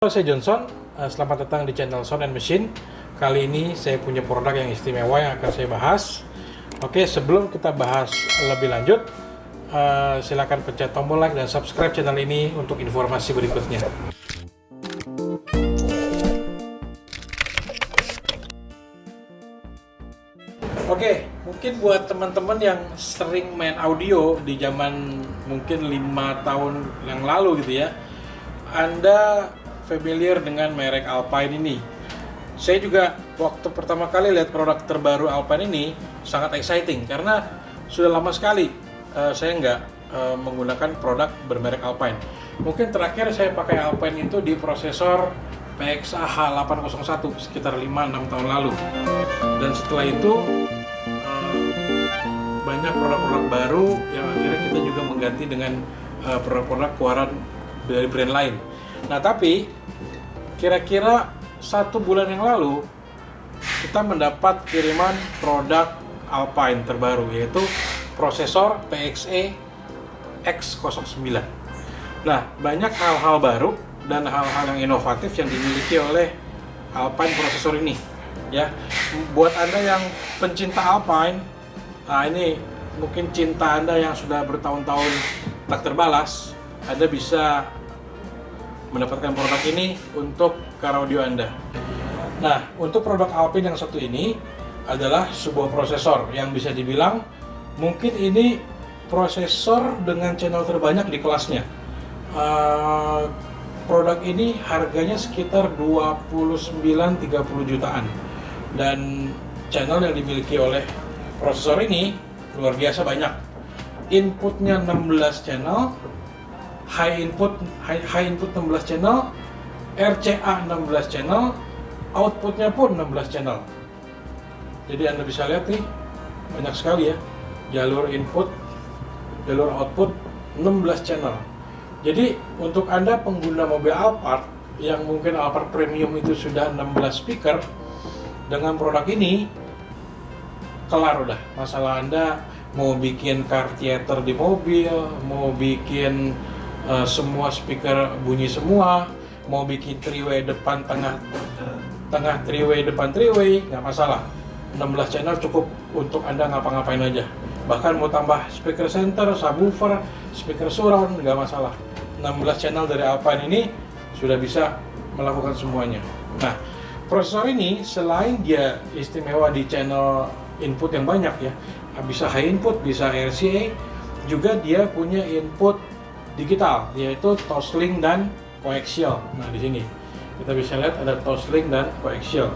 Halo, saya Johnson. Selamat datang di channel Sound and Machine. Kali ini saya punya produk yang istimewa yang akan saya bahas. Oke, sebelum kita bahas lebih lanjut, silakan pencet tombol like dan subscribe channel ini untuk informasi berikutnya. Oke, mungkin buat teman-teman yang sering main audio di zaman mungkin 5 tahun yang lalu gitu ya, Anda familiar dengan merek Alpine ini. Saya juga waktu pertama kali lihat produk terbaru Alpine ini sangat exciting karena sudah lama sekali saya nggak menggunakan produk bermerek Alpine. Mungkin terakhir saya pakai Alpine itu di prosesor PXA H801 sekitar 5-6 tahun lalu. Dan setelah itu banyak produk-produk baru yang akhirnya kita juga mengganti dengan produk-produk keluaran dari brand lain. Nah, tapi kira-kira 1 bulan yang lalu kita mendapat kiriman produk Alpine terbaru, yaitu prosesor PXE X09. Nah, banyak hal-hal baru dan hal-hal yang inovatif yang dimiliki oleh Alpine prosesor ini. Ya, buat Anda yang pencinta Alpine, nah ini mungkin cinta Anda yang sudah bertahun-tahun tak terbalas, Anda bisa mendapatkan produk ini untuk car audio Anda. Nah, untuk produk Alpine yang satu ini adalah sebuah prosesor yang bisa dibilang mungkin ini prosesor dengan channel terbanyak di kelasnya. Produk ini harganya sekitar 29-30 jutaan dan channel yang dimiliki oleh prosesor ini luar biasa banyak. Inputnya 16 channel, high input 16 channel, RCA 16 channel, outputnya pun 16 channel. Jadi Anda bisa lihat nih, banyak sekali ya, jalur input, jalur output, 16 channel. Jadi untuk Anda pengguna mobil Alphard yang mungkin Alphard Premium itu sudah 16 speaker, dengan produk ini kelar udah masalah. Anda mau bikin car theater di mobil, mau bikin semua speaker bunyi semua, mau bikin three-way depan tengah three-way depan three-way, nggak masalah. 16 channel cukup untuk Anda ngapa-ngapain aja. Bahkan mau tambah speaker center, subwoofer, speaker surround, nggak masalah. 16 channel dari Alpine ini sudah bisa melakukan semuanya. Nah, prosesor ini selain dia istimewa di channel input yang banyak ya, bisa high input, bisa RCA, juga dia punya input digital, yaitu Toslink dan coaxial. Nah, di sini kita bisa lihat ada Toslink dan coaxial.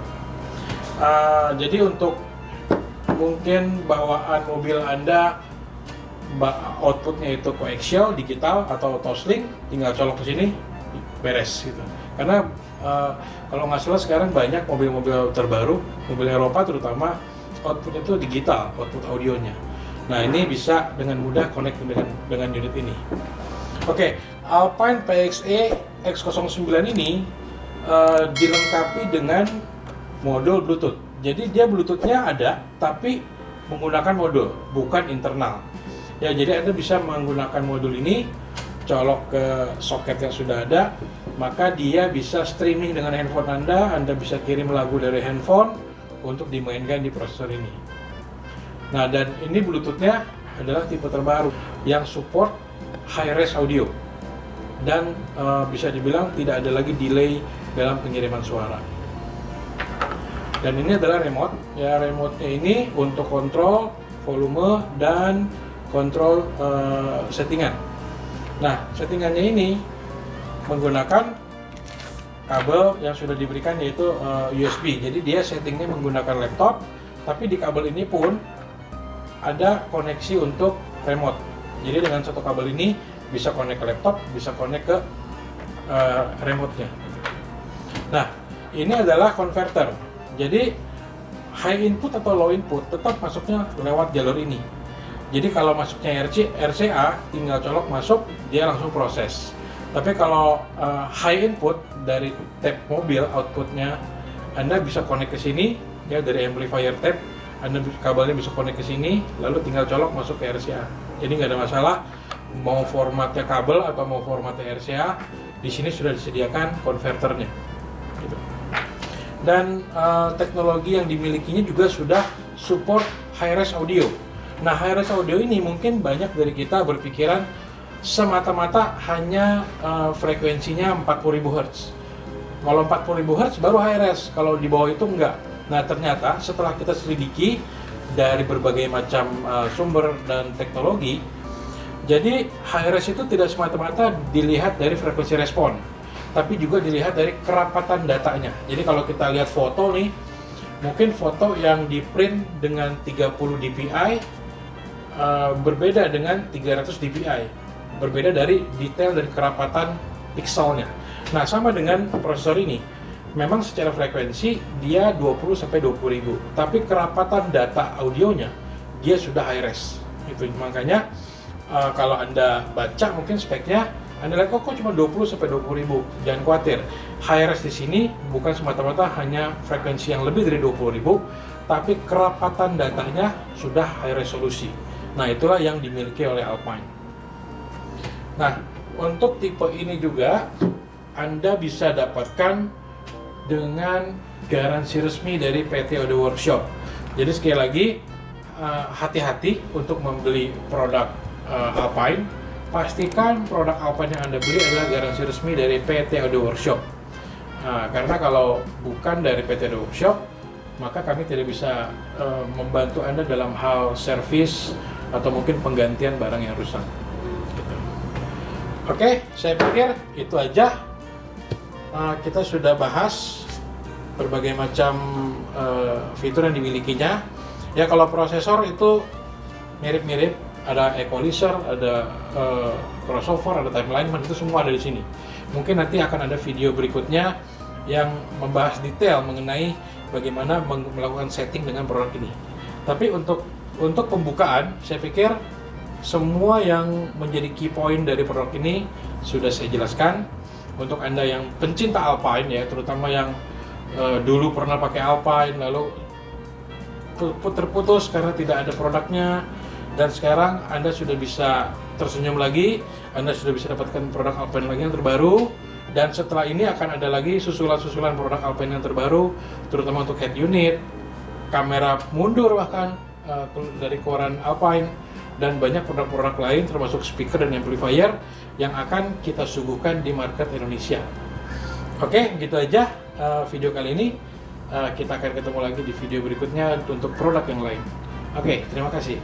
Jadi untuk mungkin bawaan mobil Anda outputnya itu coaxial, digital atau Toslink, tinggal colok ke sini beres gitu. Karena kalau nggak salah sekarang banyak mobil-mobil terbaru, mobil Eropa terutama, outputnya itu digital, output audionya. Nah, ini bisa dengan mudah connect dengan unit ini. Oke, Alpine PXE X09 ini dilengkapi dengan modul Bluetooth. Jadi dia Bluetooth-nya ada, tapi menggunakan modul, bukan internal. Ya, jadi Anda bisa menggunakan modul ini, colok ke soket yang sudah ada, maka dia bisa streaming dengan handphone Anda bisa kirim lagu dari handphone untuk dimainkan di prosesor ini. Nah, dan ini Bluetooth-nya adalah tipe terbaru yang support high-res audio dan bisa dibilang tidak ada lagi delay dalam pengiriman suara. Dan ini adalah remote. Ya, remote-nya ini untuk kontrol volume dan kontrol settingan. Nah, settingannya ini menggunakan kabel yang sudah diberikan, yaitu USB. Jadi dia settingnya menggunakan laptop, tapi di kabel ini pun ada koneksi untuk remote. Jadi dengan satu kabel ini bisa connect ke laptop, bisa connect ke remote-nya. Nah, ini adalah converter. Jadi high input atau low input tetap masuknya lewat jalur ini. Jadi kalau masuknya RCA, tinggal colok masuk, dia langsung proses. Tapi kalau high input dari tab mobil, outputnya Anda bisa connect ke sini, ya, dari amplifier tab, kabelnya bisa connect ke sini, lalu tinggal colok masuk ke RCA. Jadi nggak ada masalah mau formatnya kabel atau mau formatnya RCA, di sini sudah disediakan konverternya gitu. Dan teknologi yang dimilikinya juga sudah support high-res audio. Nah, high-res audio ini mungkin banyak dari kita berpikiran semata-mata hanya frekuensinya 40.000 Hz. Kalau 40.000 Hz baru high-res, kalau di bawah itu enggak. Nah, ternyata setelah kita selidiki dari berbagai macam sumber dan teknologi, jadi high-res itu tidak semata-mata dilihat dari frekuensi respon, tapi juga dilihat dari kerapatan datanya. Jadi kalau kita lihat foto nih, mungkin foto yang di print dengan 30 dpi berbeda dengan 300 dpi, berbeda dari detail dan kerapatan pixelnya. Nah, sama dengan prosesor ini, memang secara frekuensi dia 20-20.000, tapi kerapatan data audionya dia sudah high res. Itu makanya kalau Anda baca mungkin speknya, Anda lihat kok cuma 20-20.000. Jangan khawatir, high res di sini bukan semata-mata hanya frekuensi yang lebih dari 20.000, tapi kerapatan datanya sudah high resolusi. Nah, itulah yang dimiliki oleh Alpine. Nah, untuk tipe ini juga Anda bisa dapatkan dengan garansi resmi dari PT Audio Workshop. Jadi sekali lagi, hati-hati untuk membeli produk Alpine. Pastikan produk Alpine yang Anda beli adalah garansi resmi dari PT Audio Workshop. Karena kalau bukan dari PT Audio Workshop, maka kami tidak bisa membantu Anda dalam hal servis atau mungkin penggantian barang yang rusak. Gitu. Oke, saya pikir itu aja. Kita sudah bahas berbagai macam fitur yang dimilikinya. Ya, kalau prosesor itu mirip-mirip, ada equalizer, ada crossover, ada time alignment, itu semua ada di sini. Mungkin nanti akan ada video berikutnya yang membahas detail mengenai bagaimana melakukan setting dengan produk ini. Tapi untuk pembukaan, saya pikir semua yang menjadi key point dari produk ini sudah saya jelaskan. Untuk Anda yang pencinta Alpine ya, terutama yang dulu pernah pakai Alpine lalu terputus karena tidak ada produknya, dan sekarang Anda sudah bisa tersenyum lagi, Anda sudah bisa dapatkan produk Alpine lagi yang terbaru, dan setelah ini akan ada lagi susulan-susulan produk Alpine yang terbaru, terutama untuk head unit, kamera mundur bahkan dari keluaran Alpine, dan banyak produk-produk lain termasuk speaker dan amplifier yang akan kita suguhkan di market Indonesia. Oke, gitu aja video kali ini. Kita akan ketemu lagi di video berikutnya untuk produk yang lain. Oke, terima kasih.